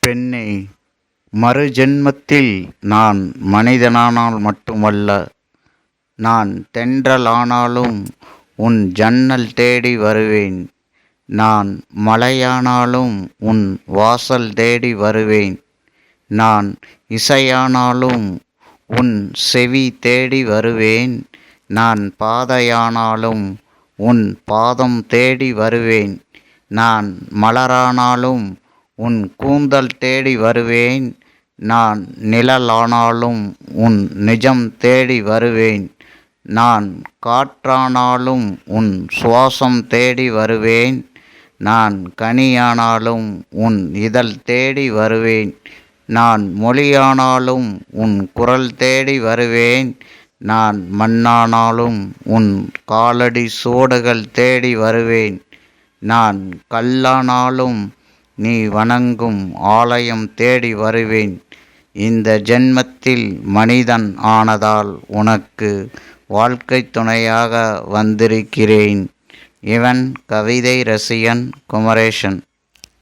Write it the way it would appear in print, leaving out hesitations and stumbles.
பெண்ணே, மறுஜென்மத்தில் நான் மனிதனானால் மட்டுமல்ல, நான் தென்றலானாலும் உன் ஜன்னல் தேடி வருவேன். நான் மலையானாலும் உன் வாசல் தேடி வருவேன். நான் இசையானாலும் உன் செவி தேடி வருவேன். நான் பாதையானாலும் உன் பாதம் தேடி வருவேன். நான் மலரானாலும் உன் கூந்தல் தேடி வருவேன். நான் நிழலானாலும் உன் நிஜம் தேடி வருவேன். நான் காற்றானாலும் உன் சுவாசம் தேடி வருவேன். நான் கனியானாலும் உன் இதழ் தேடி வருவேன். நான் மொழியானாலும் உன் குரல் தேடி வருவேன். நான் மண்ணானாலும் உன் காலடி சுவடுகள் தேடி வருவேன். நான் கல்லானாலும் நீ வணங்கும் ஆலயம் தேடி வருவேன். இந்த ஜென்மத்தில் மனிதன் ஆனதால் உனக்கு வாழ்க்கை துணையாக வந்திருக்கிறேன். இவன் கவிதை ரசிகன் குமரேசன்.